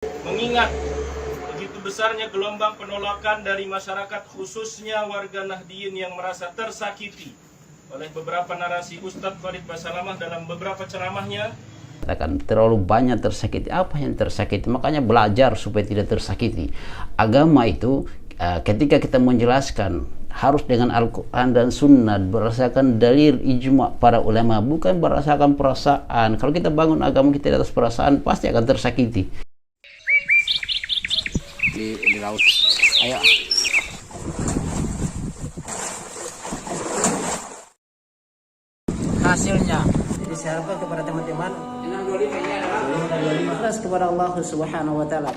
Mengingat begitu besarnya gelombang penolakan dari masyarakat, khususnya warga Nahdliyin yang merasa tersakiti oleh beberapa narasi Ustadz Khalid Basalamah dalam beberapa ceramahnya. Katakan terlalu banyak tersakiti. Apa yang tersakiti? Makanya belajar supaya tidak tersakiti. Agama itu ketika kita menjelaskan harus dengan Al-Quran dan Sunnah, berdasarkan dalil ijma para ulama, bukan berdasarkan perasaan. Kalau kita bangun agama kita di atas perasaan, pasti akan tersakiti. Di laut. Ayo. Hasilnya disarankan kepada teman-teman ikhlas kepada Allah Subhanahu wa taala.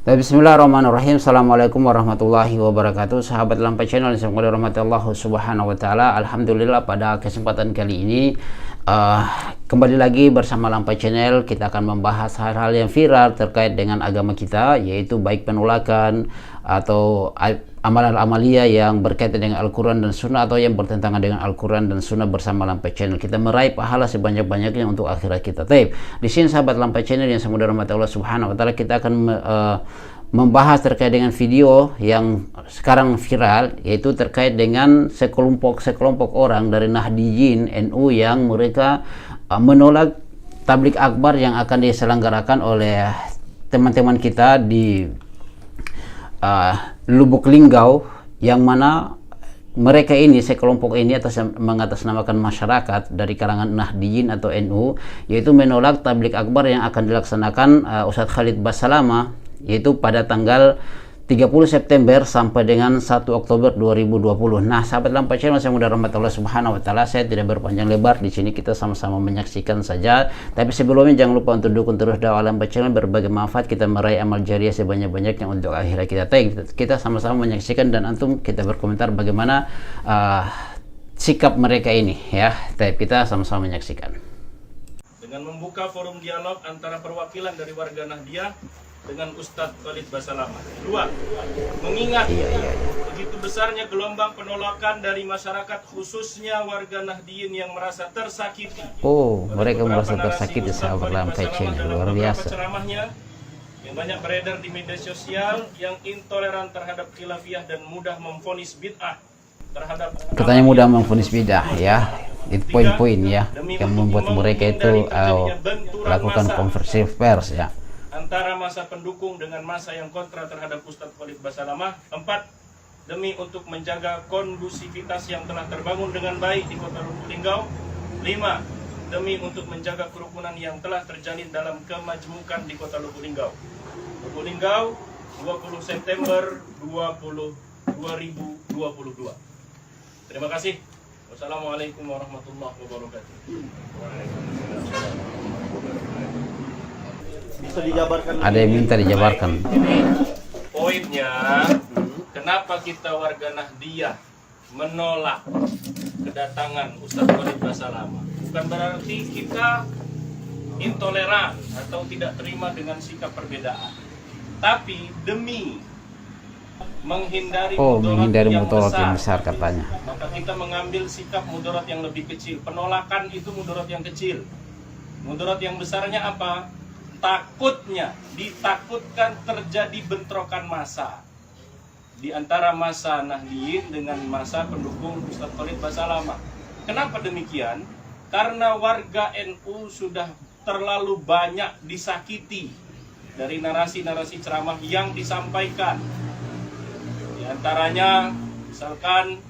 Bismillahirrahmanirrahim. Assalamualaikum warahmatullahi wabarakatuh. Sahabat Lampai Channel yang semoga dirahmati Allah Subhanahu wa taala. Alhamdulillah pada kesempatan kali ini kembali lagi bersama Lampai Channel. Kita akan membahas hal-hal yang viral terkait dengan agama kita, yaitu baik penolakan atau amalan-amalia yang berkaitan dengan Al-Quran dan Sunnah atau yang bertentangan dengan Al-Quran dan Sunnah bersama Lampai Channel. Kita meraih pahala sebanyak-banyaknya untuk akhirat kita. Taib. Di sini sahabat Lampai Channel yang semoga dirahmati Allah Subhanahu wa taala, kita akan membahas terkait dengan video yang sekarang viral, yaitu terkait dengan sekelompok orang dari Nahdliyin NU yang mereka menolak tablik akbar yang akan diselenggarakan oleh teman-teman kita di Lubuk Linggau, yang mana mereka ini, sekelompok ini mengatasnamakan masyarakat dari kalangan Nahdliyin atau NU, yaitu menolak tablik akbar yang akan dilaksanakan Ustadz Khalid Basalamah, yaitu pada tanggal 30 September sampai dengan 1 Oktober 2020. Nah, sahabat Lampai Channel yang mudah rahmat Allah Subhanahu wa taala, saya tidak berpanjang lebar di sini, kita sama-sama menyaksikan saja. Tapi sebelumnya jangan lupa untuk dukung terus dakwah Lampai Channel, berbagai manfaat kita meraih amal jariah sebanyak-banyaknya untuk akhirat kita. Kita sama-sama menyaksikan dan antum kita berkomentar bagaimana sikap mereka ini ya. Kita sama-sama menyaksikan. Dengan membuka forum dialog antara perwakilan dari warga Nahdliyah dengan Ustadz Khalid Basalamah. 2. Mengingat begitu besarnya gelombang penolakan dari masyarakat, khususnya warga Nahdliyin yang merasa tersakiti. Mereka merasa tersakiti sahabat Lampai Channel, luar biasa. Ceramahnya yang banyak beredar di media sosial, yang intoleran terhadap khilafiyah dan mudah memvonis bid'ah terhadap, katanya mudah memvonis bid'ah ya. Itu poin-poin ya yang membuat mereka itu lakukan konversi pers ya, antara masa pendukung dengan masa yang kontra terhadap Ustadz Khalid Basalamah. 4. Demi untuk menjaga kondusivitas yang telah terbangun dengan baik di Kota Lubuk Linggau. 5. Demi untuk menjaga kerukunan yang telah terjalin dalam kemajmukan di Kota Lubuk Linggau. Lubuk Linggau, 20 September 2022. Terima kasih. Wassalamualaikum warahmatullahi wabarakatuh. Bisa dijabarkan. Ada yang minta dijabarkan. Poinnya, kenapa kita warga Nahdliyah menolak kedatangan Ustadz Khalid Basalamah? Bukan berarti kita intoleran atau tidak terima dengan sikap perbedaan, tapi demi menghindari mudarat yang besar katanya, maka kita mengambil sikap mudarat yang lebih kecil. Penolakan itu mudarat yang kecil. Mudarat yang besarnya apa? Ditakutkan terjadi bentrokan massa di antara massa Nahdliyin dengan massa pendukung Ustadz Khalid Basalamah. Kenapa demikian? Karena warga NU sudah terlalu banyak disakiti dari narasi-narasi ceramah yang disampaikan. Di antaranya, misalkan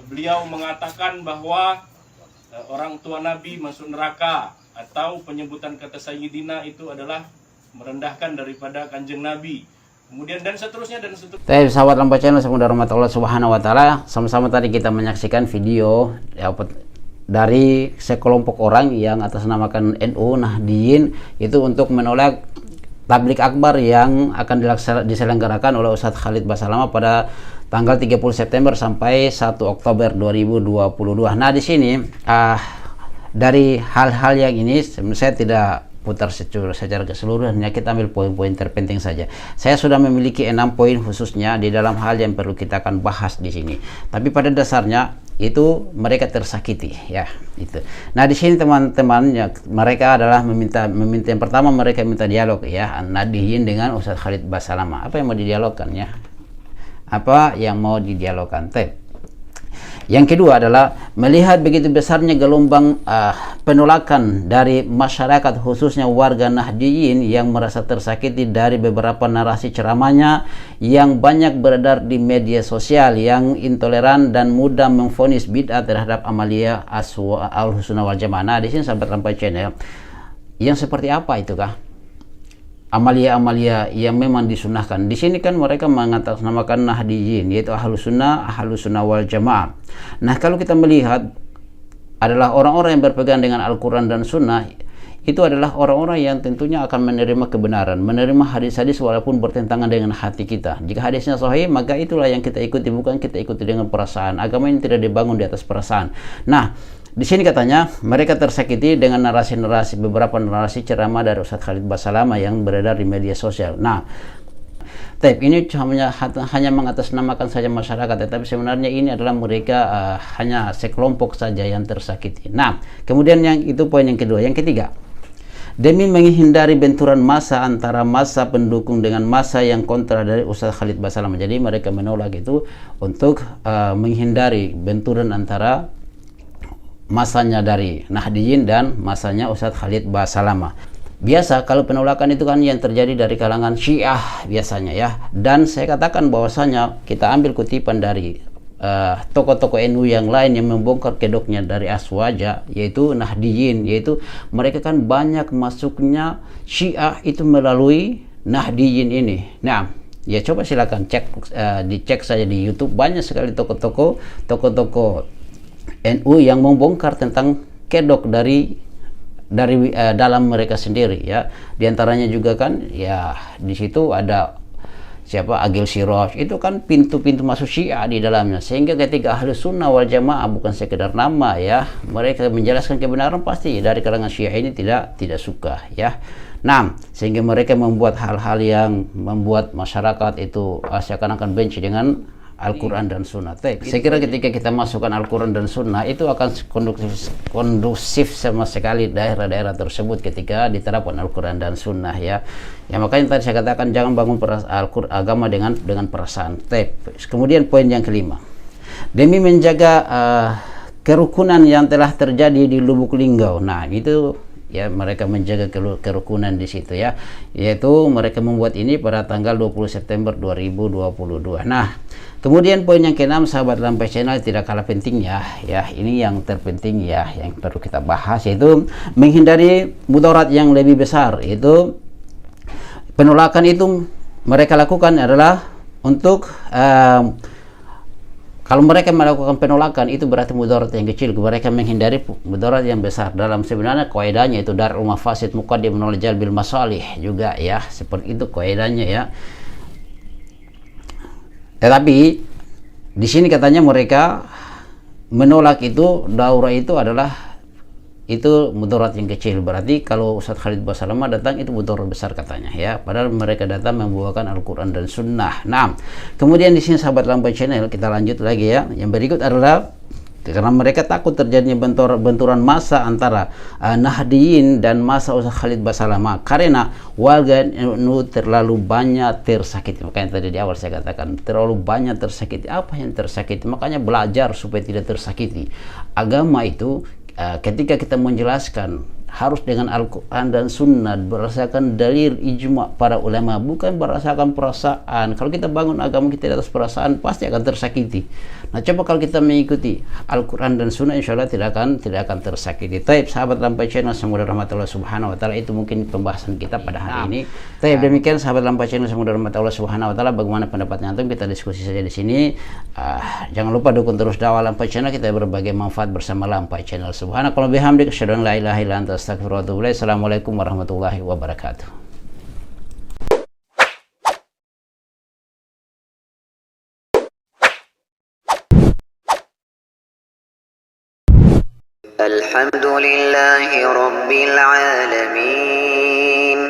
beliau mengatakan bahwa orang tua Nabi masuk neraka, atau penyebutan kata Sayyidina itu adalah merendahkan daripada kanjeng Nabi. Kemudian dan seterusnya dan seterusnya. Sahabat Lampai Channel semoga rahmat Allah Subhanahu wa taala, sama-sama tadi kita menyaksikan video dari sekelompok orang yang atasnamakan NU Nahdliyin, itu untuk menolak tablik akbar yang akan diselenggarakan oleh Ustadz Khalid Basalamah pada tanggal 30 September sampai 1 Oktober 2022. Nah, di sini dari hal-hal yang ini saya tidak putar secara keseluruhan. Ya, kita ambil poin-poin terpenting saja. Saya sudah memiliki 6 poin khususnya di dalam hal yang perlu kita akan bahas di sini. Tapi pada dasarnya itu mereka tersakiti, ya itu. Nah di sini teman-teman, ya, mereka adalah meminta yang pertama, mereka minta dialog, ya, Nahdliyin dengan Ustadz Khalid Basalamah. Apa yang mau didialogkan, ya? Apa yang mau didialogkan? Yang kedua adalah melihat begitu besarnya gelombang penolakan dari masyarakat, khususnya warga Nahdliyin yang merasa tersakiti dari beberapa narasi ceramahnya yang banyak beredar di media sosial, yang intoleran dan mudah memvonis bid'ah terhadap amalia Ahlussunnah wal Jamaah. Nah, di sini sahabat Lampai Channel, yang seperti apa itu kah? Amalia-amalia yang memang disunahkan. Di sini kan mereka mengatasnamakan Nahdliyin, yaitu Ahlussunnah wal Jamaah. Nah, kalau kita melihat adalah orang-orang yang berpegang dengan Al-Quran dan Sunnah, itu adalah orang-orang yang tentunya akan menerima kebenaran, menerima hadis-hadis walaupun bertentangan dengan hati kita. Jika hadisnya sahih, maka itulah yang kita ikuti, bukan kita ikuti dengan perasaan. Agama ini tidak dibangun di atas perasaan. Nah, di sini katanya mereka tersakiti dengan beberapa narasi ceramah dari Ustadz Khalid Basalamah yang beredar di media sosial. Nah, ini hanya mengatasnamakan saja masyarakat, tetapi sebenarnya ini adalah mereka hanya sekelompok saja yang tersakiti. Nah, kemudian itu poin yang kedua. Yang ketiga, demi menghindari benturan massa antara massa pendukung dengan massa yang kontra dari Ustadz Khalid Basalamah. Jadi mereka menolak itu untuk menghindari benturan antara masanya dari Nahdliyin dan masanya Ustadz Khalid Basalamah. Biasa kalau penolakan itu kan yang terjadi dari kalangan Syiah biasanya, ya. Dan saya katakan bahwasanya kita ambil kutipan dari tokoh-tokoh NU yang lain yang membongkar kedoknya dari Aswaja, yaitu Nahdliyin, yaitu mereka kan banyak masuknya Syiah itu melalui Nahdliyin ini. Nah, ya coba silakan dicek saja di YouTube, banyak sekali tokoh-tokoh NU yang membongkar tentang kedok dari dalam mereka sendiri, ya. Di antaranya juga kan, ya, di situ ada siapa, Agil Siraj, itu kan pintu-pintu masuk Syiah di dalamnya, sehingga ketika Ahlussunnah wal Jamaah bukan sekedar nama, ya, mereka menjelaskan kebenaran, pasti dari kalangan Syiah ini tidak suka, ya. Nah, sehingga mereka membuat hal-hal yang membuat masyarakat itu seakan-akan benci dengan Al-Quran dan Sunnah. Saya kira ketika kita masukkan Al-Quran dan Sunnah, itu akan kondusif sama sekali daerah-daerah tersebut ketika diterapkan Al-Quran dan Sunnah, ya. Ya, makanya tadi saya katakan jangan bangun agama dengan perasaan. Kemudian poin yang kelima, demi menjaga kerukunan yang telah terjadi di Lubuk Linggau. Nah, itu, ya, mereka menjaga kerukunan di situ, ya, yaitu mereka membuat ini pada tanggal 20 September 2022. Nah, kemudian poin yang keenam, sahabat Lampai Channel, tidak kalah pentingnya, ya, ini yang terpenting, ya, yang perlu kita bahas, yaitu menghindari mudarat yang lebih besar. Itu penolakan itu mereka lakukan adalah untuk kalau mereka melakukan penolakan itu berarti mudarat yang kecil, mereka menghindari mudarat yang besar. Dalam sebenarnya kaidahnya itu Darul Mafasid Muqaddimun ala Jalbil Masalih juga, ya, seperti itu kaidahnya, ya. Tetapi di sini katanya mereka menolak itu daurah itu adalah itu mudarat yang kecil. Berarti kalau Ustadz Khalid Basalamah datang itu mudarat besar katanya, ya. Padahal mereka datang membawakan Al-Quran dan Sunnah. Nah, kemudian di sini sahabat Lampai Channel, kita lanjut lagi, ya. Yang berikut adalah karena mereka takut terjadinya benturan massa antara Nahdliyin dan massa Ustadz Khalid Basalamah, karena warga NU terlalu banyak tersakiti. Makanya tadi di awal saya katakan terlalu banyak tersakiti. Apa yang tersakiti? Makanya belajar supaya tidak tersakiti. Agama itu ketika kita menjelaskan harus dengan Al-Quran dan Sunnah, berdasarkan dalil ijma' para ulama, bukan berdasarkan perasaan. Kalau kita bangun agama kita di atas perasaan, pasti akan tersakiti. Nah, coba kalau kita mengikuti Al-Quran dan Sunnah, insya Allah tidak akan tersakiti. Sahabat Lampai Channel, semoga rahmat Allah Subhanahu wa Ta'ala, itu mungkin pembahasan kita pada hari ini. Demikian sahabat Lampai Channel, semoga rahmat Allah Subhanahu wa Ta'ala. Bagaimana pendapatnya antum? Kita diskusi saja di sini. Jangan lupa dukung terus dakwah Lampai Channel, kita berbagai manfaat bersama Lampai Channel. Subhanakallah bihamdik, asyhadu an la ilaha illa anta astaghfiruka wa atubu ilaik. Assalamualaikum warahmatullahi wabarakatuh. الحمد لله رب العالمين